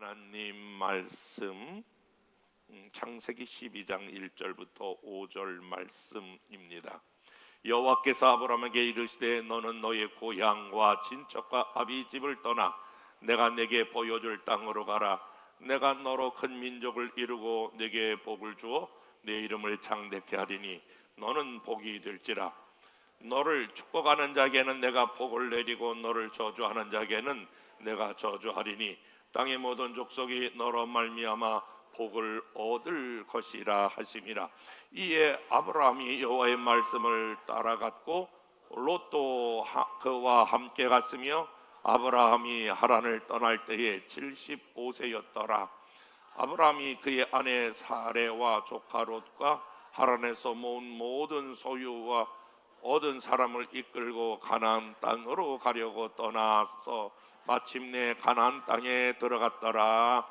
하나님 말씀 창세기 12장 1절부터 5절 말씀입니다. 여호와께서 아브라함에게 이르시되 너는 너의 고향과 친척과 아비 집을 떠나 내가 내게 보여줄 땅으로 가라. 내가 너로 큰 민족을 이루고 내게 복을 주어 내 이름을 창대케 하리니 너는 복이 될지라. 너를 축복하는 자에게는 내가 복을 내리고 너를 저주하는 자에게는 내가 저주하리니 땅의 모든 족속이 너로 말미암아 복을 얻을 것이라 하심이라. 이에 아브라함이 여호와의 말씀을 따라갔고 롯도 그와 함께 갔으며 아브라함이 하란을 떠날 때에 75세였더라. 아브라함이 그의 아내 사레와 조카 롯과 하란에서 모은 모든 소유와 얻은 사람을 이끌고 가나안 땅으로 가려고 떠나서 마침내 가나안 땅에 들어갔더라.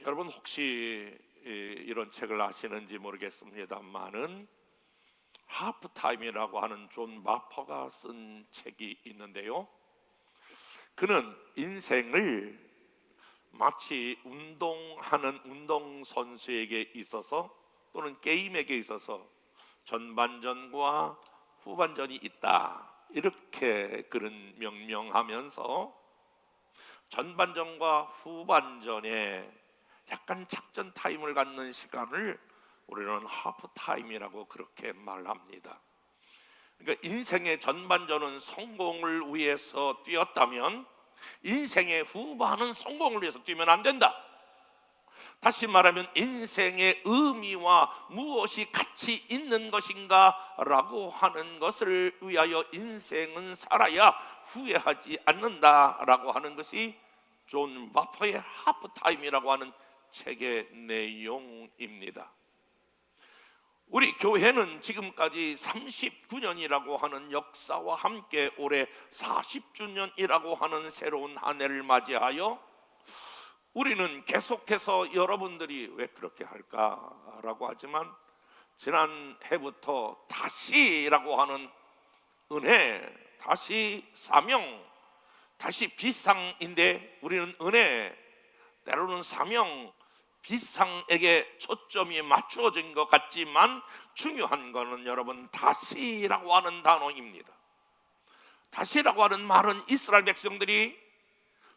여러분 혹시 이런 책을 아시는지 모르겠습니다만은 하프타임이라고 하는 존 마퍼가 쓴 책이 있는데요, 그는 인생을 마치 운동하는 운동선수에게 있어서 또는 게임에게 있어서 전반전과 후반전이 있다, 이렇게 그는 명명하면서 전반전과 후반전에 약간 작전 타임을 갖는 시간을 우리는 하프 타임이라고 그렇게 말합니다. 그러니까 인생의 전반전은 성공을 위해서 뛰었다면 인생의 후반은 성공을 위해서 뛰면 안 된다. 다시 말하면 인생의 의미와 무엇이 가치 있는 것인가 라고 하는 것을 위하여 인생은 살아야 후회하지 않는다라고 하는 것이 존 마퍼의 하프타임이라고 하는 책의 내용입니다. 우리 교회는 지금까지 39년이라고 하는 역사와 함께 올해 40주년이라고 하는 새로운 한 해를 맞이하여 우리는 계속해서 여러분들이 왜 그렇게 할까라고 하지만 지난 해부터 다시라고 하는 은혜, 다시 사명, 다시 비상인데 우리는 은혜, 때로는 사명, 비상에게 초점이 맞추어진 것 같지만 중요한 것은 여러분 다시라고 하는 단어입니다. 다시라고 하는 말은 이스라엘 백성들이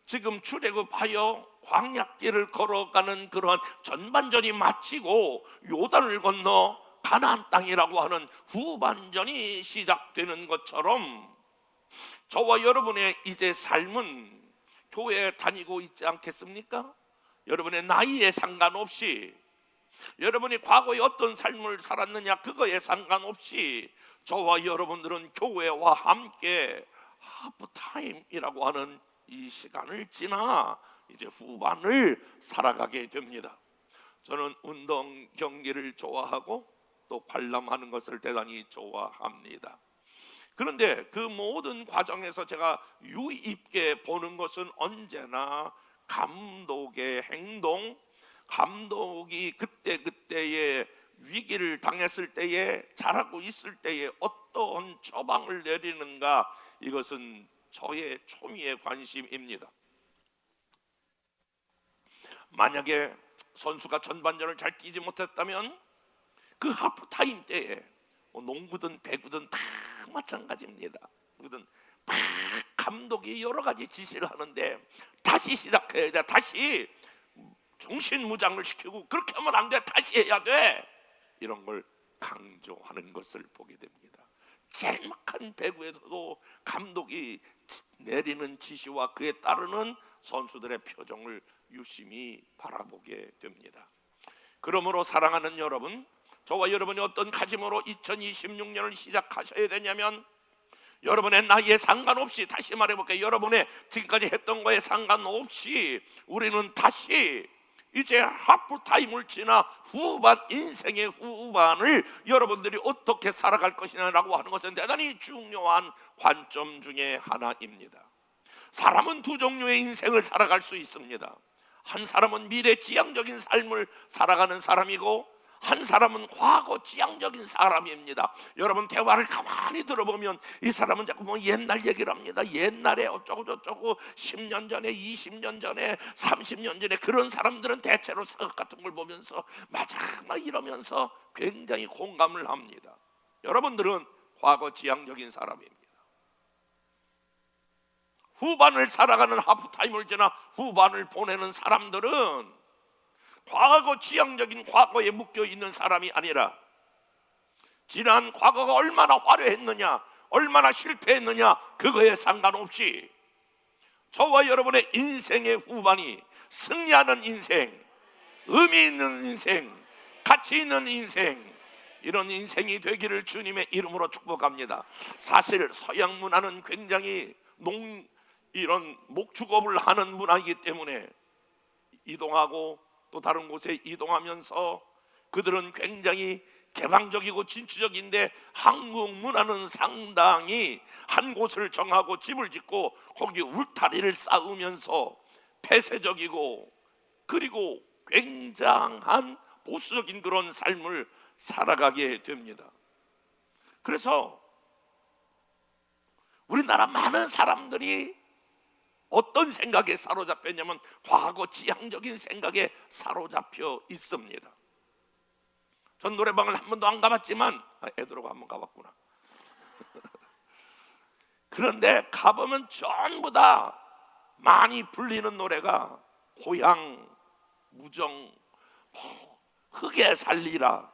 지금 출애굽하여 광야길을 걸어가는 그러한 전반전이 마치고 요단을 건너 가나안 땅이라고 하는 후반전이 시작되는 것처럼 저와 여러분의 이제 삶은 교회에 다니고 있지 않겠습니까? 여러분의 나이에 상관없이, 여러분이 과거에 어떤 삶을 살았느냐 그거에 상관없이 저와 여러분들은 교회와 함께 하프타임이라고 하는 이 시간을 지나 이제 후반을 살아가게 됩니다. 저는 운동 경기를 좋아하고 또 관람하는 것을 대단히 좋아합니다. 그런데 그 모든 과정에서 제가 유의깊게 보는 것은 언제나 감독의 행동, 감독이 그때그때의 위기를 당했을 때에, 잘하고 있을 때에 어떤 처방을 내리는가, 이것은 저의 초미의 관심입니다. 만약에 선수가 전반전을 잘 뛰지 못했다면 그 하프타임 때에 농구든 배구든 다 마찬가지입니다. 누구든 감독이 여러 가지 지시를 하는데 다시 시작해야 돼, 다시 정신무장을 시키고 그렇게 하면 안 돼, 다시 해야 돼, 이런 걸 강조하는 것을 보게 됩니다. 짤막한 배구에서도 감독이 내리는 지시와 그에 따르는 선수들의 표정을 유심히 바라보게 됩니다. 그러므로 사랑하는 여러분, 저와 여러분이 어떤 가짐으로 2026년을 시작하셔야 되냐면 여러분의 나이에 상관없이, 다시 말해볼게요, 여러분의 지금까지 했던 거에 상관없이 우리는 다시 이제 하프타임을 지나 후반, 인생의 후반을 여러분들이 어떻게 살아갈 것이냐라고 하는 것은 대단히 중요한 관점 중에 하나입니다. 사람은 두 종류의 인생을 살아갈 수 있습니다. 한 사람은 미래지향적인 삶을 살아가는 사람이고 한 사람은 과거 지향적인 사람입니다. 여러분 대화를 가만히 들어보면 이 사람은 자꾸 뭐 옛날 얘기를 합니다. 옛날에 어쩌고 저쩌고 10년 전에 20년 전에 30년 전에 그런 사람들은 대체로 사극 같은 걸 보면서 맞아 막 이러면서 굉장히 공감을 합니다. 여러분들은 과거 지향적인 사람입니다. 후반을 살아가는 하프타임을 지나 후반을 보내는 사람들은 과거 지향적인 과거에 묶여 있는 사람이 아니라 지난 과거가 얼마나 화려했느냐, 얼마나 실패했느냐 그거에 상관없이 저와 여러분의 인생의 후반이 승리하는 인생, 의미 있는 인생, 가치 있는 인생, 이런 인생이 되기를 주님의 이름으로 축복합니다. 사실 서양 문화는 굉장히 이런 목축업을 하는 문화이기 때문에 이동하고 또 다른 곳에 이동하면서 그들은 굉장히 개방적이고 진취적인데 한국 문화는 상당히 한 곳을 정하고 집을 짓고 거기 울타리를 쌓으면서 폐쇄적이고 그리고 굉장한 보수적인 그런 삶을 살아가게 됩니다. 그래서 우리나라 많은 사람들이 어떤 생각에 사로잡혔냐면 과거 지향적인 생각에 사로잡혀 있습니다. 전 노래방을 한 번도 안 가봤지만 애들하고 한 번 가봤구나. 그런데 가보면 전부 다 많이 불리는 노래가 고향, 무정, 흙에 살리라.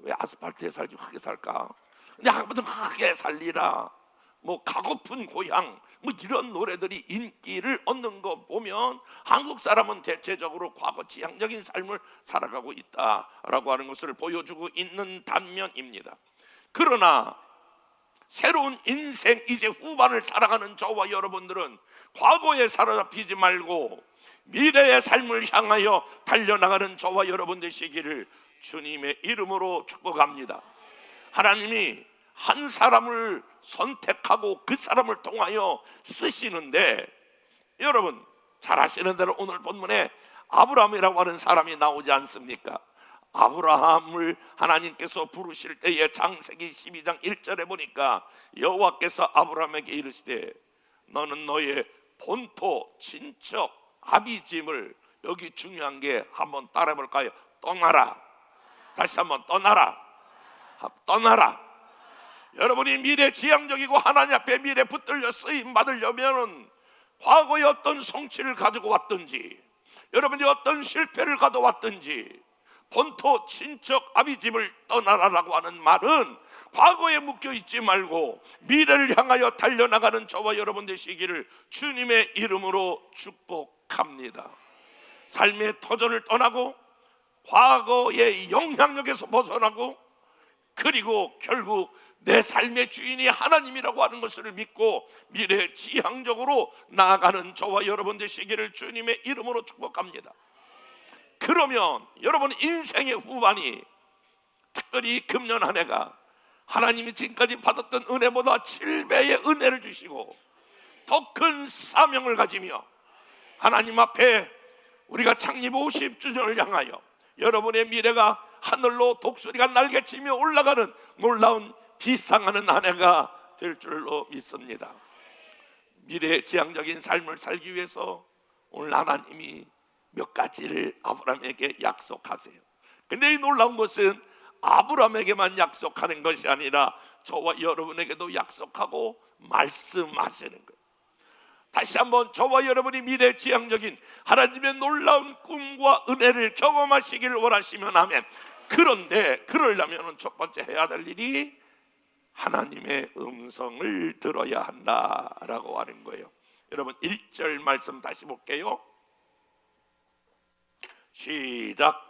왜 아스팔트에 살지 흙에 살까? 근데 한번은 흙에 살리라, 뭐 가고픈 고향, 뭐 이런 노래들이 인기를 얻는 거 보면 한국 사람은 대체적으로 과거 지향적인 삶을 살아가고 있다라고 하는 것을 보여주고 있는 단면입니다. 그러나 새로운 인생 이제 후반을 살아가는 저와 여러분들은 과거에 사로잡히지 말고 미래의 삶을 향하여 달려나가는 저와 여러분 되시기를 주님의 이름으로 축복합니다. 하나님이 한 사람을 선택하고 그 사람을 통하여 쓰시는데, 여러분 잘 아시는 대로 오늘 본문에 아브라함이라고 하는 사람이 나오지 않습니까? 아브라함을 하나님께서 부르실 때에 창세기 12장 1절에 보니까 여호와께서 아브라함에게 이르시되 너는 너의 본토 친척 아비집을, 여기 중요한 게 한번 따라해 볼까요? 떠나라. 다시 한번 떠나라. 떠나라. 여러분이 미래 지향적이고 하나님 앞에 미래 붙들려 쓰임 받으려면 과거에 어떤 성취를 가지고 왔든지, 여러분이 어떤 실패를 가져왔든지, 본토 친척 아비집을 떠나라라고 하는 말은 과거에 묶여 있지 말고 미래를 향하여 달려나가는 저와 여러분 되시기를 주님의 이름으로 축복합니다. 삶의 터전을 떠나고 과거의 영향력에서 벗어나고 그리고 결국 내 삶의 주인이 하나님이라고 하는 것을 믿고 미래 지향적으로 나아가는 저와 여러분 되시기를 주님의 이름으로 축복합니다. 그러면 여러분 인생의 후반이, 특별히 금년 한 해가 하나님이 지금까지 받았던 은혜보다 7배의 은혜를 주시고 더 큰 사명을 가지며 하나님 앞에 우리가 창립 50주년을 향하여 여러분의 미래가 하늘로 독수리가 날개치며 올라가는 놀라운 비상하는 한 해가 될 줄로 믿습니다. 미래 지향적인 삶을 살기 위해서 오늘 하나님이 몇 가지를 아브라함에게 약속하세요. 근데 이 놀라운 것은 아브라함에게만 약속하는 것이 아니라 저와 여러분에게도 약속하고 말씀하시는 거예요. 다시 한번 저와 여러분이 미래 지향적인 하나님의 놀라운 꿈과 은혜를 경험하시기를 원하시면 아멘. 그런데 그러려면 첫 번째 해야 될 일이 하나님의 음성을 들어야 한다라고 하는 거예요. 여러분 1절 말씀 다시 볼게요. 시작.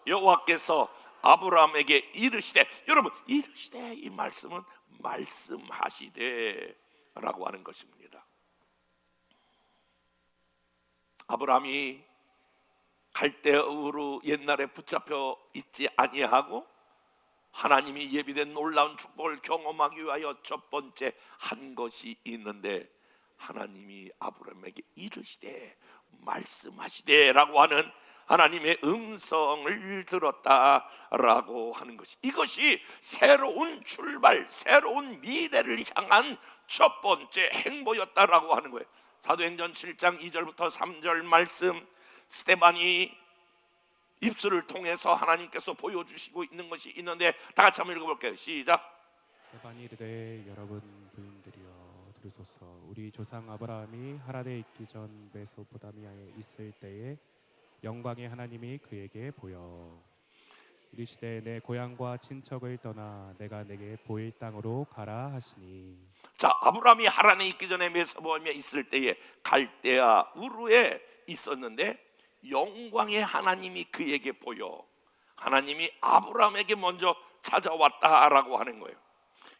여호와께서 아브라함에게 이르시되, 여러분 이르시되 이 말씀은 말씀하시되 라고 하는 것입니다. 아브라함이 갈대우르 옛날에 붙잡혀 있지 아니하고 하나님이 예비된 놀라운 축복을 경험하기 위하여 첫 번째 한 것이 있는데, 하나님이 아브라함에게 이르시되 말씀하시되 라고 하는 하나님의 음성을 들었다라고 하는 것이, 이것이 새로운 출발, 새로운 미래를 향한 첫 번째 행보였다라고 하는 거예요. 사도행전 7장 2절부터 3절 말씀, 스데반이 입술을 통해서 하나님께서 보여주시고 있는 것이 있는데 다 같이 한번 읽어볼게요. 시작. 스데반이 이르되 여러분 부인들이여 들으소서. 우리 조상 아브라함이 하란에 있기 전 메소포타미아에 있을 때에 영광의 하나님이 그에게 보여 이르시되 내 고향과 친척을 떠나 내가 내게 보일 땅으로 가라 하시니. 자, 아브라함이 하란에 있기 전에 메소포타미아에 있을 때에 갈대아 우르에 있었는데 영광의 하나님이 그에게 보여, 하나님이 아브라함에게 먼저 찾아왔다라고 하는 거예요.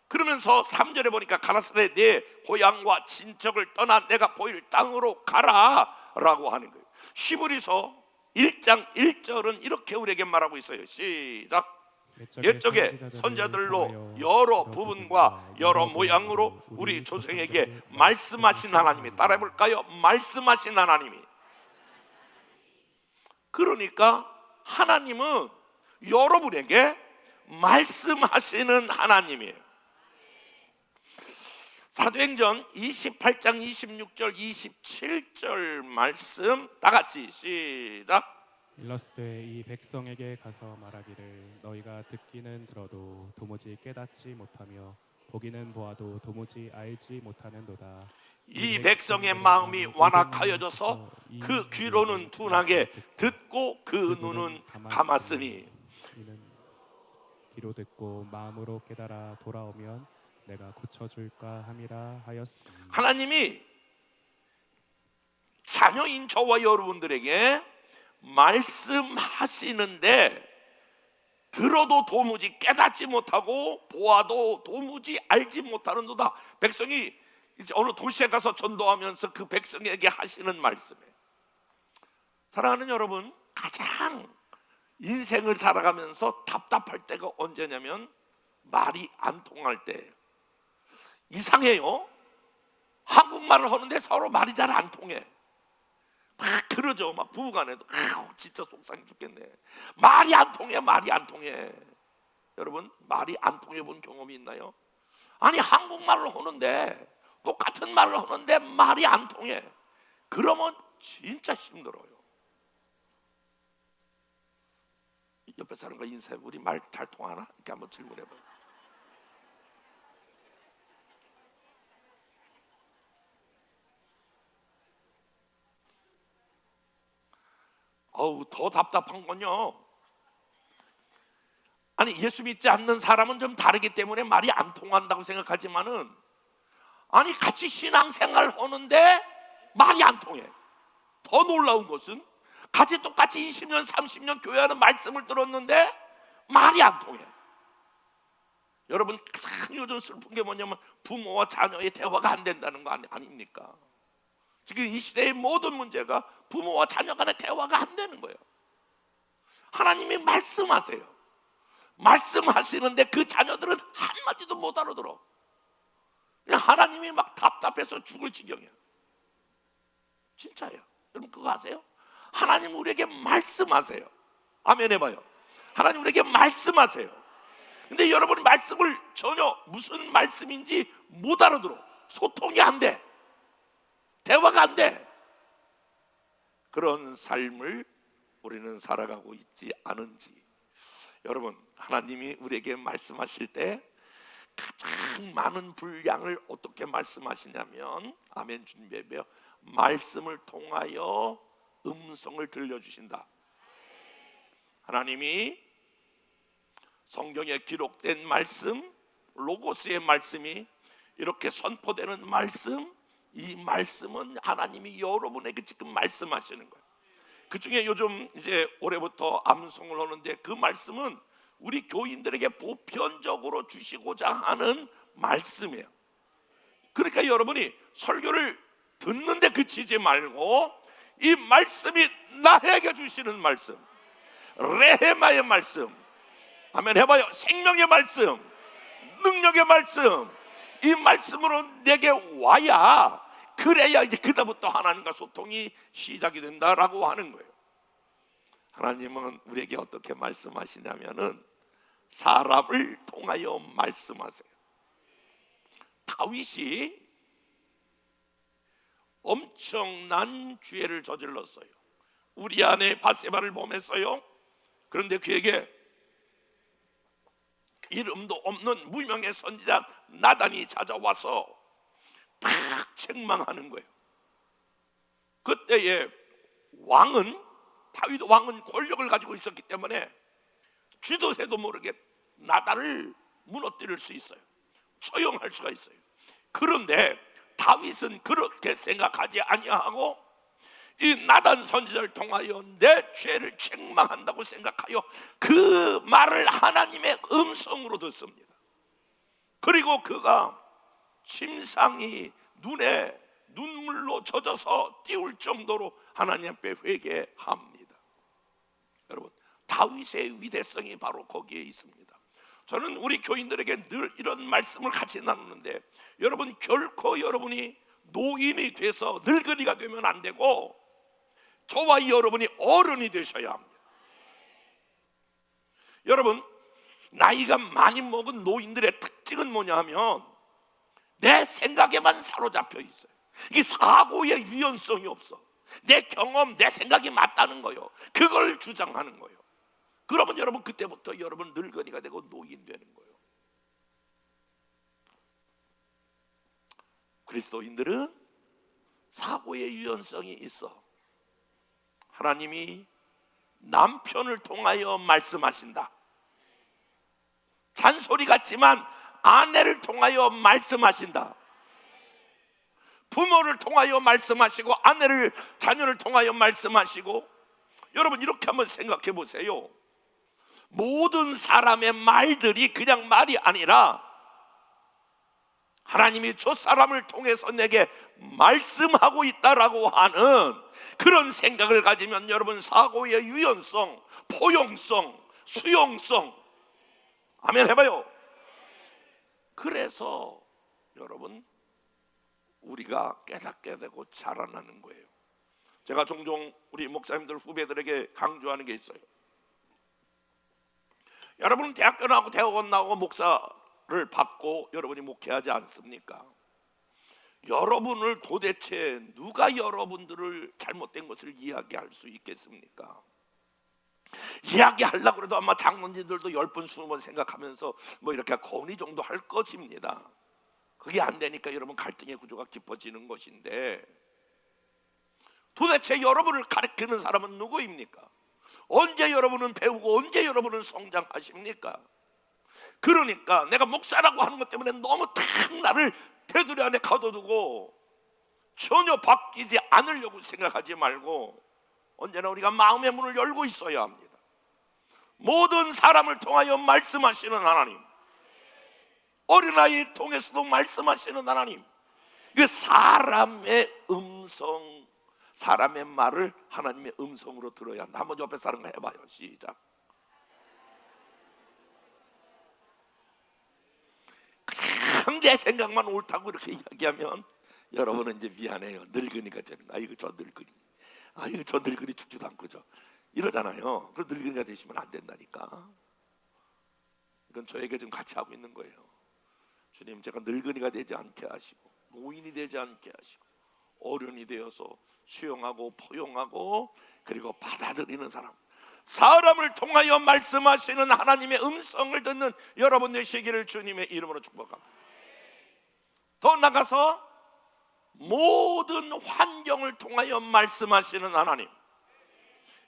그러면서 3절에 보니까 가라사대 내 고향과 친척을 떠나 내가 보일 땅으로 가라라고 하는 거예요. 히브리서 1장 1절은 이렇게 우리에게 말하고 있어요. 시작. 옛적에 선자들로 여러 부분과 여러 모양으로 우리 조상에게 말씀하신 하나님이, 따라해볼까요? 말씀하신 하나님이. 그러니까 하나님은 여러분에게 말씀하시는 하나님이에요. 사도행전 28장 26절 27절 말씀 다 같이 시작. 일러스되 이 백성에게 가서 말하기를 너희가 듣기는 들어도 도무지 깨닫지 못하며 보기는 보아도 도무지 알지 못하는도다. 이 백성의 마음이 완악하여져서 그 귀로는 둔하게 듣고 그 눈은 감았으니. 이는 귀로 듣고 마음으로 깨달아 돌아오면 내가 고쳐줄까 함이라 하였으니. 하나님이 자녀인 저와 여러분들에게 말씀하시는데 들어도 도무지 깨닫지 못하고 보아도 도무지 알지 못하는도다. 백성이 이제 어느 도시에 가서 전도하면서 그 백성에게 하시는 말씀이에요. 사랑하는 여러분, 가장 인생을 살아가면서 답답할 때가 언제냐면 말이 안 통할 때예요. 이상해요. 한국말을 하는데 서로 말이 잘 안 통해. 막 그러죠. 막 부부간에도 진짜 속상해 죽겠네. 말이 안 통해, 말이 안 통해. 여러분, 말이 안 통해 본 경험이 있나요? 아니, 한국말을 하는데, 똑같은 말을 하는데 말이 안 통해. 그러면 진짜 힘들어요. 옆에 사람과 인사해. 우리 말 잘 통하나? 이렇게 한번 질문해봐요. 더 답답한 건요, 아니 예수 믿지 않는 사람은 좀 다르기 때문에 말이 안 통한다고 생각하지만은, 아니 같이 신앙생활 하는데 말이 안 통해. 더 놀라운 것은 같이 똑같이 20년 30년 교회하는 말씀을 들었는데 말이 안 통해. 여러분, 참 요즘 슬픈 게 뭐냐면 부모와 자녀의 대화가 안 된다는 거 아닙니까? 지금 이 시대의 모든 문제가 부모와 자녀 간의 대화가 안 되는 거예요. 하나님이 말씀하세요. 말씀하시는데 그 자녀들은 한마디도 못 알아들어. 그냥 하나님이 막 답답해서 죽을 지경이야. 진짜예요. 여러분 그거 아세요? 하나님 우리에게 말씀하세요. 아멘 해봐요. 하나님 우리에게 말씀하세요. 근데 여러분이 말씀을 전혀 무슨 말씀인지 못 알아들어. 소통이 안 돼. 대화가 안 돼. 그런 삶을 우리는 살아가고 있지 않은지. 여러분, 하나님이 우리에게 말씀하실 때 가장 많은 분량을 어떻게 말씀하시냐면, 아멘 준비해요. 말씀을 통하여 음성을 들려주신다. 하나님이 성경에 기록된 말씀, 로고스의 말씀이 이렇게 선포되는 말씀, 이 말씀은 하나님이 여러분에게 지금 말씀하시는 거예요. 그 중에 요즘 이제 올해부터 암송을 하는데 그 말씀은 우리 교인들에게 보편적으로 주시고자 하는 말씀이에요. 그러니까 여러분이 설교를 듣는데 그치지 말고 이 말씀이 나에게 주시는 말씀, 레헤마의 말씀, 아멘 해봐요. 생명의 말씀, 능력의 말씀, 이 말씀으로 내게 와야, 그래야 이제 그다음부터 하나님과 소통이 시작이 된다라고 하는 거예요. 하나님은 우리에게 어떻게 말씀하시냐면은 사람을 통하여 말씀하세요. 다윗이 엄청난 죄를 저질렀어요. 우리 아내 바세바를 범했어요. 그런데 그에게 이름도 없는 무명의 선지자 나단이 찾아와서 막 책망하는 거예요. 그때에 다윗 왕은 권력을 가지고 있었기 때문에 쥐도 새도 모르게 나단을 무너뜨릴 수 있어요. 처형할 수가 있어요. 그런데 다윗은 그렇게 생각하지 아니하고 이 나단 선지자를 통하여 내 죄를 책망한다고 생각하여 그 말을 하나님의 음성으로 듣습니다. 그리고 그가 심상이 눈에 눈물로 젖어서 띄울 정도로 하나님 앞에 회개합니다. 여러분, 다윗의 위대성이 바로 거기에 있습니다. 저는 우리 교인들에게 늘 이런 말씀을 같이 나누는데, 여러분 결코 여러분이 노인이 돼서 늙은이가 되면 안 되고 저와 여러분이 어른이 되셔야 합니다. 여러분, 나이가 많이 먹은 노인들의 특징은 뭐냐 하면 내 생각에만 사로잡혀 있어요. 이게 사고의 유연성이 없어. 내 경험, 내 생각이 맞다는 거예요. 그걸 주장하는 거예요. 그러면 여러분 그때부터 여러분 늙은이가 되고 노인 되는 거예요. 그리스도인들은 사고의 유연성이 있어. 하나님이 남편을 통하여 말씀하신다. 잔소리 같지만 아내를 통하여 말씀하신다. 부모를 통하여 말씀하시고 자녀를 통하여 말씀하시고. 여러분 이렇게 한번 생각해 보세요. 모든 사람의 말들이 그냥 말이 아니라 하나님이 저 사람을 통해서 내게 말씀하고 있다라고 하는 그런 생각을 가지면 여러분 사고의 유연성, 포용성, 수용성, 아멘 해봐요. 그래서 여러분 우리가 깨닫게 되고 자라나는 거예요. 제가 종종 우리 목사님들 후배들에게 강조하는 게 있어요. 여러분은 대학교 나오고 대학원 나오고 목사를 받고 여러분이 목회하지 않습니까? 여러분을 도대체 누가 여러분들을 잘못된 것을 이야기할 수 있겠습니까? 이야기하려고 해도 아마 장로님들도 10번 20번 생각하면서 뭐 이렇게 건의 정도 할 것입니다. 그게 안 되니까 여러분 갈등의 구조가 깊어지는 것인데, 도대체 여러분을 가르치는 사람은 누구입니까? 언제 여러분은 배우고 언제 여러분은 성장하십니까? 그러니까 내가 목사라고 하는 것 때문에 너무 탁 나를 테두리 안에 가둬두고 전혀 바뀌지 않으려고 생각하지 말고 언제나 우리가 마음의 문을 열고 있어야 합니다. 모든 사람을 통하여 말씀하시는 하나님, 어린아이 통해서도 말씀하시는 하나님, 이게 사람의 음성, 사람의 말을 하나님의 음성으로 들어야 한다. 한번 옆에 사람과 해봐요. 시작. 그냥 내 생각만 옳다고 이렇게 이야기하면 여러분은 이제 미안해요. 늙은이가 되는 거예요. 아이고 저 늙은이, 아이고 저 늙은이 죽지도 않고 저 이러잖아요. 그 늙은이가 되시면 안 된다니까. 이건 저에게 좀 같이 하고 있는 거예요. 주님, 제가 늙은이가 되지 않게 하시고 노인이 되지 않게 하시고 어른이 되어서 수용하고 포용하고 그리고 받아들이는 사람을 통하여 말씀하시는 하나님의 음성을 듣는 여러분 되시기를 주님의 이름으로 축복합니다. 더 나가서 모든 환경을 통하여 말씀하시는 하나님,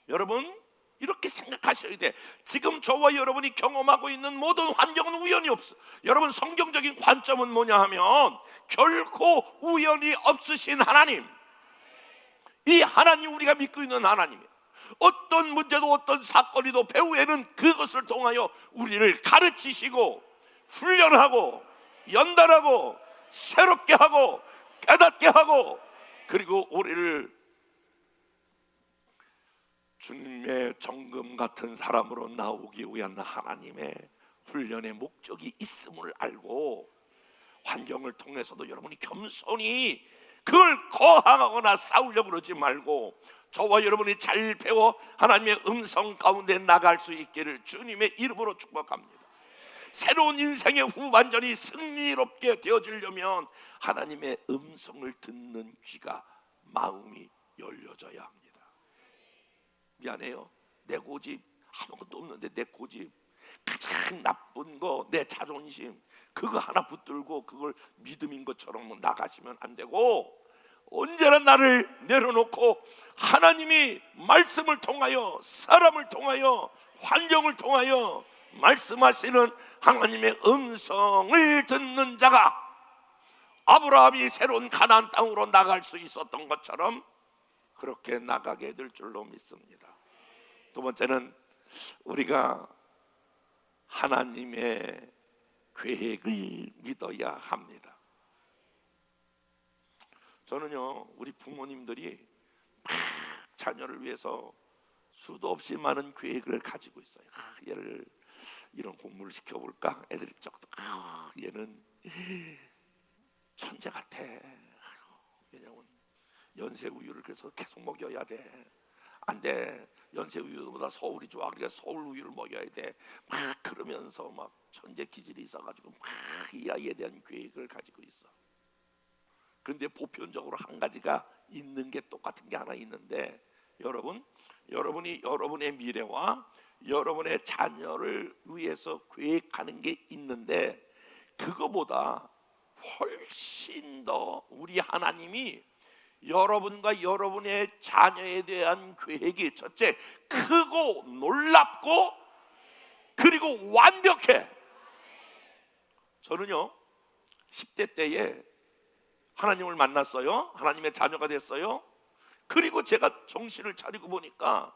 여러분 이렇게 생각하셔야 돼. 지금 저와 여러분이 경험하고 있는 모든 환경은 우연이 없어. 여러분 성경적인 관점은 뭐냐 하면 결코 우연이 없으신 하나님, 이 하나님, 우리가 믿고 있는 하나님, 어떤 문제도 어떤 사건이도 배후에는 그것을 통하여 우리를 가르치시고 훈련하고 연단하고 새롭게 하고 깨닫게 하고 그리고 우리를 주님의 정금 같은 사람으로 나오기 위한 하나님의 훈련의 목적이 있음을 알고 환경을 통해서도 여러분이 겸손히 그걸 거항하거나 싸우려고 그러지 말고 저와 여러분이 잘 배워 하나님의 음성 가운데 나갈 수 있기를 주님의 이름으로 축복합니다. 새로운 인생의 후반전이 승리롭게 되어지려면 하나님의 음성을 듣는 귀가, 마음이 열려져야 합니다. 미안해요, 내 고집 아무것도 없는데 내 고집, 가장 나쁜 거 내 자존심, 그거 하나 붙들고 그걸 믿음인 것처럼 나가시면 안 되고, 언제나 나를 내려놓고 하나님이 말씀을 통하여, 사람을 통하여, 환경을 통하여 말씀하시는 하나님의 음성을 듣는 자가 아브라함이 새로운 가나안 땅으로 나갈 수 있었던 것처럼 그렇게 나가게 될 줄로 믿습니다. 두 번째는 우리가 하나님의 계획을 믿어야 합니다. 저는요, 우리 부모님들이 막 자녀를 위해서 수도 없이 많은 계획을 가지고 있어요. 얘를 이런 공부를 시켜볼까? 애들이 쪽도 얘는 천재 같아. 왜냐면 연세 우유를 그래서 계속 먹여야 돼. 안 돼. 연세 우유보다 서울이 좋아. 그러니까 서울 우유를 먹여야 돼. 막 그러면서 막 천재 기질이 있어가지고 막 이 아이에 대한 계획을 가지고 있어. 그런데 보편적으로 한 가지가 있는 게 똑같은 게 하나 있는데, 여러분이 여러분의 미래와 여러분의 자녀를 위해서 계획하는 게 있는데, 그거보다 훨씬 더 우리 하나님이 여러분과 여러분의 자녀에 대한 계획이 첫째 크고 놀랍고 그리고 완벽해. 저는요 10대 때에 하나님을 만났어요. 하나님의 자녀가 됐어요. 그리고 제가 정신을 차리고 보니까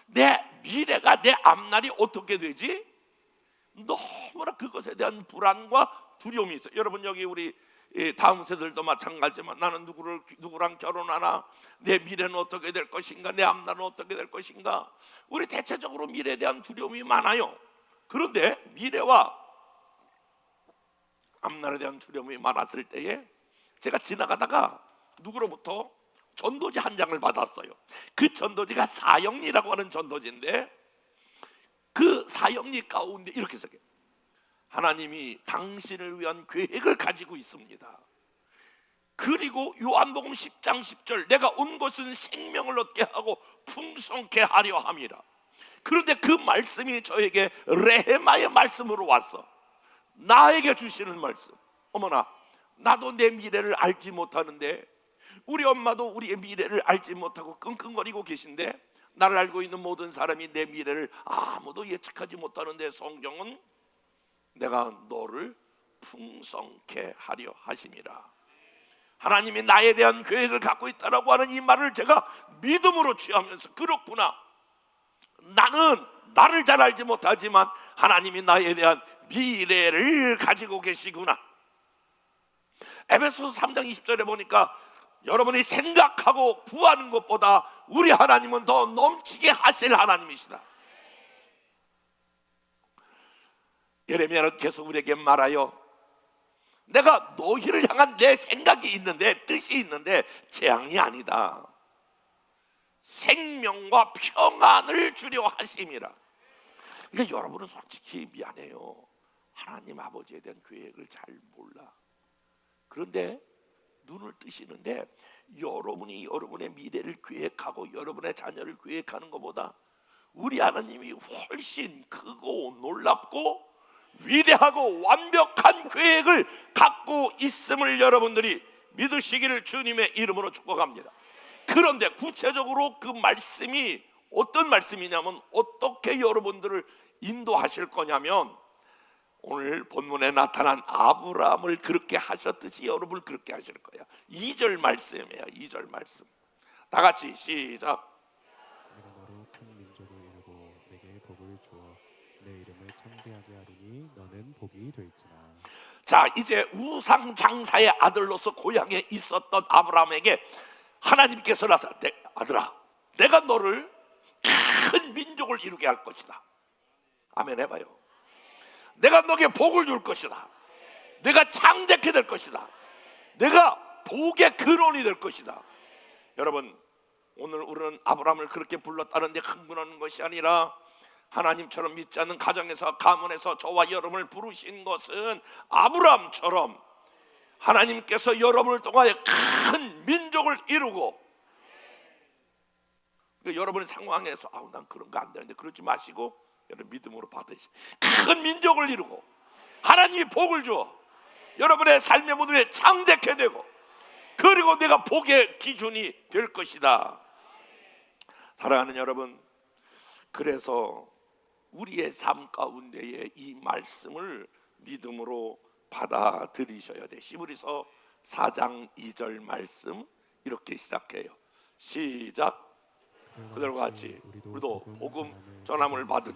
내 미래가, 내 앞날이 어떻게 되지? 너무나 그것에 대한 불안과 두려움이 있어요. 여러분, 여기 우리 다음 세대들도 마찬가지지만 나는 누구랑 결혼하나, 내 미래는 어떻게 될 것인가, 내 앞날은 어떻게 될 것인가, 우리 대체적으로 미래에 대한 두려움이 많아요. 그런데 미래와 앞날에 대한 두려움이 많았을 때에 제가 지나가다가 누구로부터 전도지 한 장을 받았어요. 그 전도지가 사형리라고 하는 전도지인데, 그 사형리 가운데 이렇게 써요. 하나님이 당신을 위한 계획을 가지고 있습니다. 그리고 요한복음 10장 10절, 내가 온 것은 생명을 얻게 하고 풍성케 하려 함이라. 그런데 그 말씀이 저에게 레헤마의 말씀으로 왔어. 나에게 주시는 말씀. 어머나, 나도 내 미래를 알지 못하는데, 우리 엄마도 우리의 미래를 알지 못하고 끙끙거리고 계신데, 나를 알고 있는 모든 사람이 내 미래를 아무도 예측하지 못하는데, 성경은 내가 너를 풍성케 하려 하심이라. 하나님이 나에 대한 계획을 갖고 있다라고 하는 이 말을 제가 믿음으로 취하면서, 그렇구나, 나는 나를 잘 알지 못하지만 하나님이 나에 대한 미래를 가지고 계시구나. 에베소서 3장 20절에 보니까 여러분이 생각하고 구하는 것보다 우리 하나님은 더 넘치게 하실 하나님이시다. 예레미야는 계속 우리에게 말하여, 내가 너희를 향한 내 생각이 있는데, 뜻이 있는데 재앙이 아니다, 생명과 평안을 주려 하심이라. 그러니까 여러분은 솔직히 미안해요, 하나님 아버지에 대한 계획을 잘 몰라. 그런데 눈을 뜨시는데, 여러분이 여러분의 미래를 계획하고 여러분의 자녀를 계획하는 것보다 우리 하나님이 훨씬 크고 놀랍고 위대하고 완벽한 계획을 갖고 있음을 여러분들이 믿으시기를 주님의 이름으로 축복합니다. 그런데 구체적으로 그 말씀이 어떤 말씀이냐면, 어떻게 여러분들을 인도하실 거냐면, 오늘 본문에 나타난 아브라함을 그렇게 하셨듯이 여러분을 그렇게 하실 거야. 2절 말씀이에요. 2절 말씀. 다 같이 시작. 내가 너로 큰 민족을 이루고 내게 복을 주어 내 이름을 창대하게 하리니 너는 복이 될지라. 자, 이제 우상장사의 아들로서 고향에 있었던 아브라함에게 하나님께서 나타났대. 아들아, 내가 너를 큰 민족을 이루게 할 것이다. 아멘 해봐요. 내가 너에게 복을 줄 것이다. 내가 창대케 될 것이다. 내가 복의 근원이 될 것이다. 여러분, 오늘 우리는 아브라함을 그렇게 불렀다는데 흥분하는 것이 아니라 하나님처럼 믿지 않는 가정에서 가문에서 저와 여러분을 부르신 것은 아브라함처럼 하나님께서 여러분을 통하여 큰 민족을 이루고, 여러분의 상황에서 난 그런 거 안 되는데 그러지 마시고 여러분 믿음으로 받으시 큰 민족을 이루고 하나님이 복을 주어 여러분의 삶의 모든에 창대케 되고, 그리고 내가 복의 기준이 될 것이다. 사랑하는 여러분, 그래서 우리의 삶 가운데에 이 말씀을 믿음으로 받아들이셔야 돼. 히브리서 4장 2절 말씀 이렇게 시작해요. 시작. 그들과 같이 우리도 복음 전함을 받은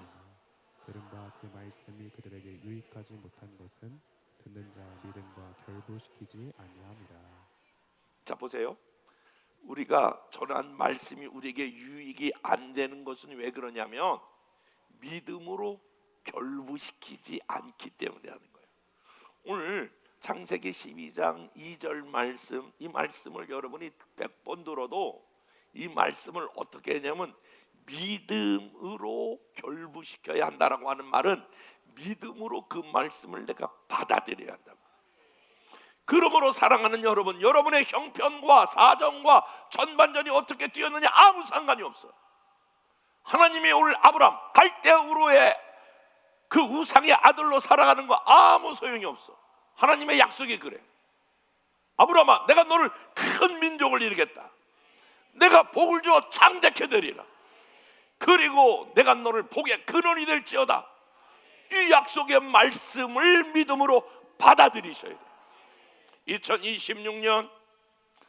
들음과 그 말씀이 그들에게 유익하지 못한 것은 듣는 자 믿음과 결부시키지 아니함이라. 자 보세요. 우리가 전한 말씀이 우리에게 유익이 안 되는 것은 왜 그러냐면 믿음으로 결부시키지 않기 때문이라는 거예요. 오늘 창세기 12장 2절 말씀, 이 말씀을 여러분이 100번 들어도 이 말씀을 어떻게 하냐면 믿음으로 결부시켜야 한다라고 하는 말은 믿음으로 그 말씀을 내가 받아들여야 한다. 그러므로 사랑하는 여러분, 여러분의 형편과 사정과 전반전이 어떻게 뛰었느냐 아무 상관이 없어. 하나님이 오늘 아브라함 갈대아 우르의 그 우상의 아들로 살아가는 거 아무 소용이 없어. 하나님의 약속이 그래. 아브라함아, 내가 너를 큰 민족을 이루겠다. 내가 복을 주어 창대케 되리라. 그리고 내가 너를 복의 근원이 될지어다. 이 약속의 말씀을 믿음으로 받아들이셔야 돼. 2026년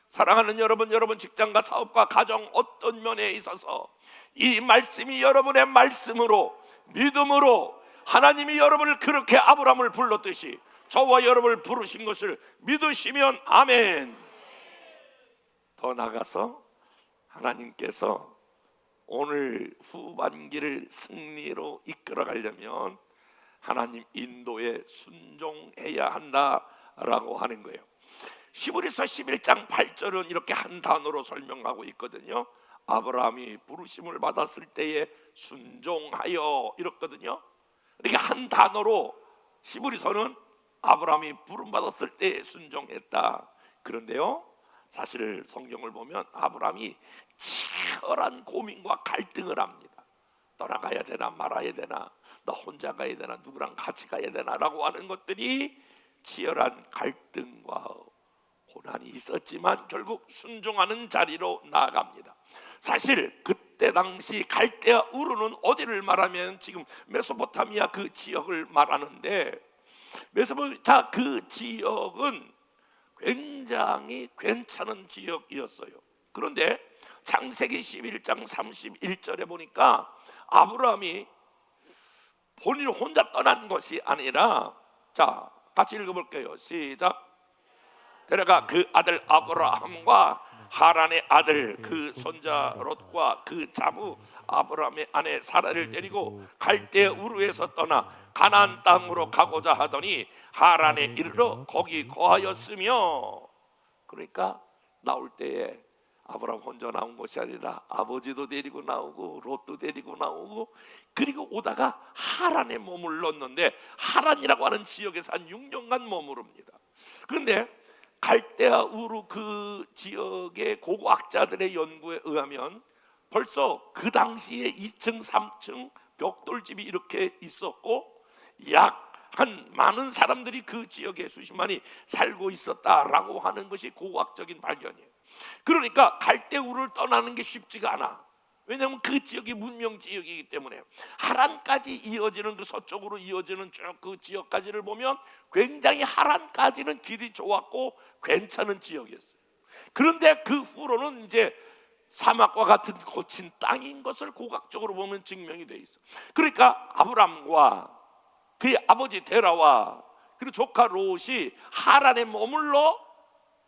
사랑하는 여러분, 여러분 직장과 사업과 가정 어떤 면에 있어서 이 말씀이 여러분의 말씀으로 믿음으로 하나님이 여러분을 그렇게 아브라함을 불렀듯이 저와 여러분을 부르신 것을 믿으시면 아멘. 더 나아가서 하나님께서 오늘 후반기를 승리로 이끌어 가려면 하나님 인도에 순종해야 한다라고 하는 거예요. 히브리서 11장 8절은 이렇게 한 단어로 설명하고 있거든요. 아브라함이 부르심을 받았을 때에 순종하여 이렇거든요. 이렇게 한 단어로 히브리서는 아브라함이 부름 받았을 때에 순종했다. 그런데요, 사실 성경을 보면 아브라함이 치열한 고민과 갈등을 합니다. 떠나가야 되나 말아야 되나, 나 혼자 가야 되나 누구랑 같이 가야 되나 라고 하는 것들이 치열한 갈등과 고난이 있었지만 결국 순종하는 자리로 나아갑니다. 사실 그때 당시 갈대아 우르는 어디를 말하면 지금 메소포타미아 그 지역을 말하는데, 메소포타미아 그 지역은 굉장히 괜찮은 지역이었어요. 그런데 창세기 11장 31절에 보니까 아브라함이 본인 혼자 떠난 것이 아니라, 자 같이 읽어볼게요. 시작. 데려가 그 아들 아브라함과 하란의 아들 그 손자 롯과 그 자부 아브라함의 아내 사라를 데리고 갈대아 우르에서 떠나 가나안 땅으로 가고자 하더니 하란에 이르러 거기 거하였으며. 그러니까 나올 때에 아브라함 혼자 나온 것이 아니라 아버지도 데리고 나오고 롯도 데리고 나오고, 그리고 오다가 하란에 머물렀는데 하란이라고 하는 지역에서 한 6년간 머무릅니다. 그런데 갈대아 우르 그 지역의 고고학자들의 연구에 의하면 벌써 그 당시에 2층 3층 벽돌집이 이렇게 있었고 약 한 많은 사람들이 그 지역에 수십만이 살고 있었다라고 하는 것이 고고학적인 발견이에요. 그러니까 갈대아 우르를 떠나는 게 쉽지가 않아. 왜냐하면 그 지역이 문명 지역이기 때문에. 하란까지 이어지는 그 서쪽으로 이어지는 쭉 그 지역까지를 보면 굉장히 하란까지는 길이 좋았고 괜찮은 지역이었어요. 그런데 그 후로는 이제 사막과 같은 거친 땅인 것을 고각적으로 보면 증명이 돼 있어. 그러니까 아브람과 그의 아버지 데라와 그리고 조카 롯이 하란에 머물러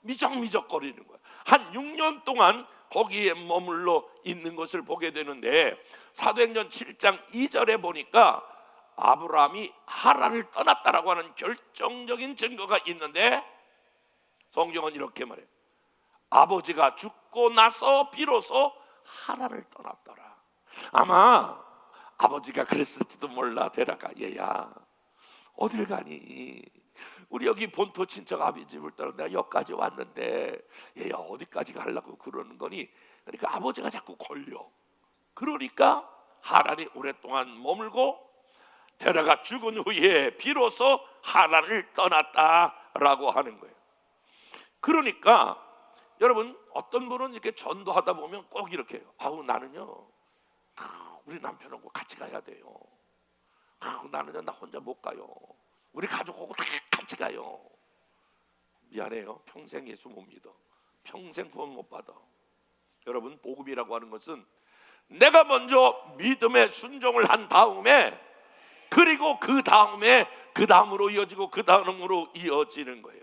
미적미적거리는 거야. 한 6년 동안 거기에 머물러 있는 것을 보게 되는데, 사도행전 7장 2절에 보니까 아브라함이 하란을 떠났다라고 하는 결정적인 증거가 있는데, 성경은 이렇게 말해요. 아버지가 죽고 나서 비로소 하란을 떠났더라. 아마 아버지가 그랬을지도 몰라. 데려가. 얘야 어딜 가니? 우리 여기 본토 친척 아비 집을 떠나 내가 여기까지 왔는데 얘야 어디까지 가려고 그러는 거니? 그러니까 아버지가 자꾸 걸려. 그러니까 하란이 오랫동안 머물고 데려가 죽은 후에 비로소 하란을 떠났다라고 하는 거예요. 그러니까 여러분, 어떤 분은 이렇게 전도하다 보면 꼭 이렇게 해요. 아우 나는요 우리 남편하고 같이 가야 돼요. 나는요 나 혼자 못 가요. 우리 가족하고 다 같이 가요. 미안해요. 평생 예수 못 믿어. 평생 구원 못 받아. 여러분, 복음이라고 하는 것은 내가 먼저 믿음의 순종을 한 다음에, 그리고 그 다음으로 이어지고 그 다음으로 이어지는 거예요.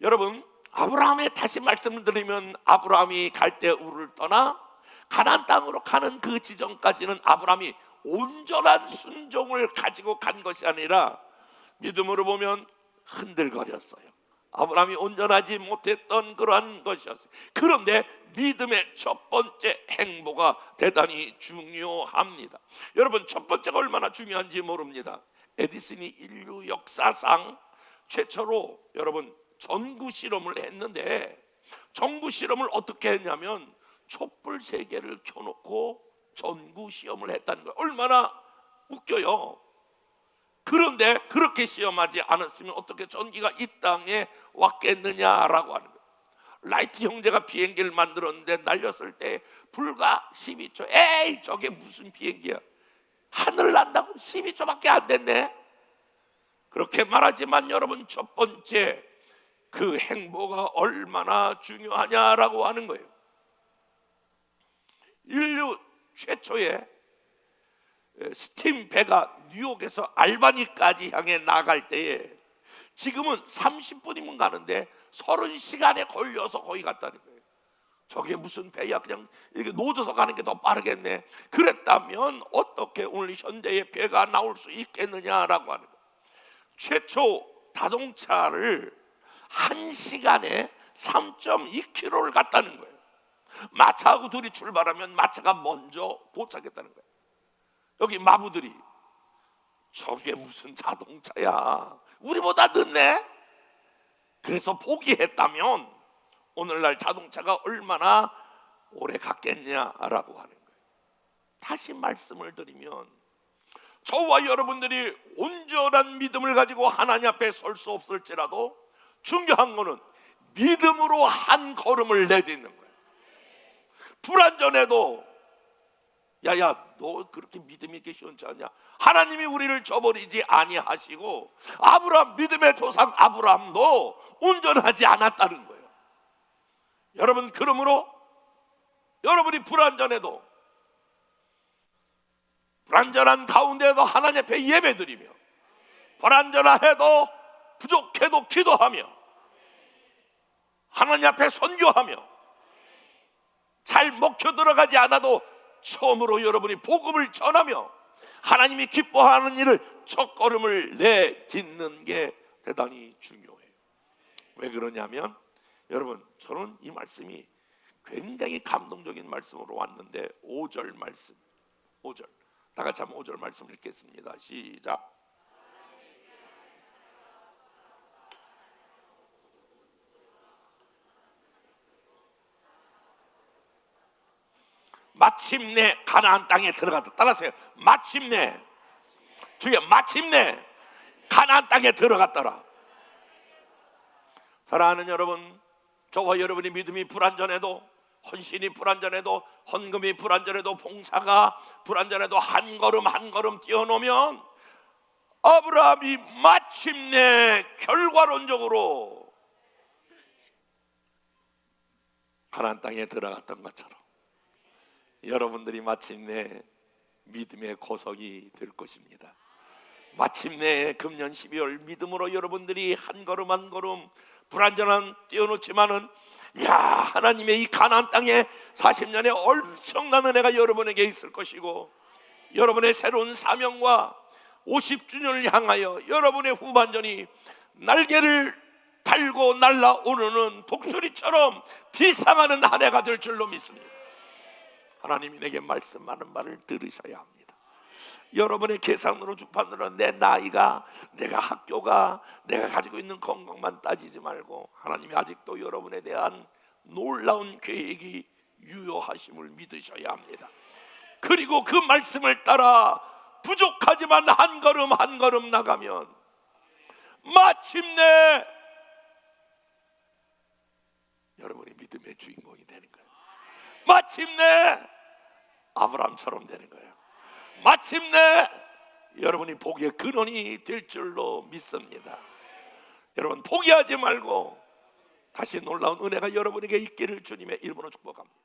여러분, 아브라함의 다시 말씀을 드리면 아브라함이 갈대우를 떠나 가나안 땅으로 가는 그 지점까지는 아브라함이 온전한 순종을 가지고 간 것이 아니라 믿음으로 보면 흔들거렸어요. 아브라함이 온전하지 못했던 그러한 것이었어요. 그런데 믿음의 첫 번째 행보가 대단히 중요합니다. 여러분, 첫 번째가 얼마나 중요한지 모릅니다. 에디슨이 인류 역사상 최초로 여러분 전구 실험을 했는데, 전구 실험을 어떻게 했냐면 촛불 3개를 켜놓고 전구 시험을 했다는 거예요. 얼마나 웃겨요. 그런데 그렇게 시험하지 않았으면 어떻게 전기가 이 땅에 왔겠느냐라고 하는 거예요. 라이트 형제가 비행기를 만들었는데 날렸을 때 불과 12초. 에이 저게 무슨 비행기야, 하늘을 난다고 12초밖에 안 됐네. 그렇게 말하지만 여러분, 첫 번째 그 행보가 얼마나 중요하냐라고 하는 거예요. 인류 최초의 스팀 배가 뉴욕에서 알바니까지 향해 나갈 때에 지금은 30분이면 가는데 30시간에 걸려서 거기 갔다는 거예요. 저게 무슨 배야, 그냥 이렇게 노져서 가는 게 더 빠르겠네. 그랬다면 어떻게 오늘 현대의 배가 나올 수 있겠느냐라고 하는 거예요. 최초 자동차를 1시간에 3.2km를 갔다는 거예요. 마차하고 둘이 출발하면 마차가 먼저 도착했다는 거예요. 여기 마부들이 저게 무슨 자동차야, 우리보다 늦네. 그래서 포기했다면 오늘날 자동차가 얼마나 오래 갔겠냐라고 하는 거예요. 다시 말씀을 드리면 저와 여러분들이 온전한 믿음을 가지고 하나님 앞에 설 수 없을지라도 중요한 거는 믿음으로 한 걸음을 내딛는 거예요. 불완전해도 야야 너 그렇게 믿음이 있게 시원치 않냐? 하나님이 우리를 저버리지 아니하시고 아브라함, 믿음의 조상 아브라함도 온전하지 않았다는 거예요. 여러분, 그러므로 여러분이 불완전해도, 불완전한 가운데에도 하나님 앞에 예배드리며, 불완전해도 부족해도 기도하며, 하나님 앞에 선교하며, 잘 먹혀 들어가지 않아도 처음으로 여러분이 복음을 전하며 하나님이 기뻐하는 일을 첫걸음을 내딛는 게 대단히 중요해요. 왜 그러냐면 여러분, 저는 이 말씀이 굉장히 감동적인 말씀으로 왔는데 5절 말씀, 5절 다 같이 한번 5절 말씀 읽겠습니다. 시작. 마침내 가나안 땅에 들어갔다. 따라하세요. 마침내, 주여, 마침내 가나안 땅에 들어갔더라. 사랑하는 여러분, 저와 여러분의 믿음이 불완전해도, 헌신이 불완전해도, 헌금이 불완전해도, 봉사가 불완전해도 한 걸음 한 걸음 뛰어놓으면 아브라함이 마침내 결과론적으로 가나안 땅에 들어갔던 것처럼 여러분들이 마침내 믿음의 고석이 될 것입니다. 마침내 금년 12월 믿음으로 여러분들이 한 걸음 한 걸음 불완전한 뛰어놓지만은 하나님의 이 가나안 땅에 40년의 엄청난 은혜가 여러분에게 있을 것이고, 여러분의 새로운 사명과 50주년을 향하여 여러분의 후반전이 날개를 달고 날아오르는 독수리처럼 비상하는 한 해가 될 줄로 믿습니다. 하나님이 내게 말씀하는 말을 들으셔야 합니다. 여러분의 계산으로 주판으로 내 나이가, 내가 학교가, 내가 가지고 있는 건강만 따지지 말고 하나님이 아직도 여러분에 대한 놀라운 계획이 유효하심을 믿으셔야 합니다. 그리고 그 말씀을 따라 부족하지만 한 걸음 한 걸음 나가면 마침내 여러분이 믿음의 주인공이 되는 거예요. 마침내 아브라함처럼 되는 거예요. 마침내 여러분이 복의 근원이 될 줄로 믿습니다. 여러분 포기하지 말고 다시 놀라운 은혜가 여러분에게 있기를 주님의 이름으로 축복합니다.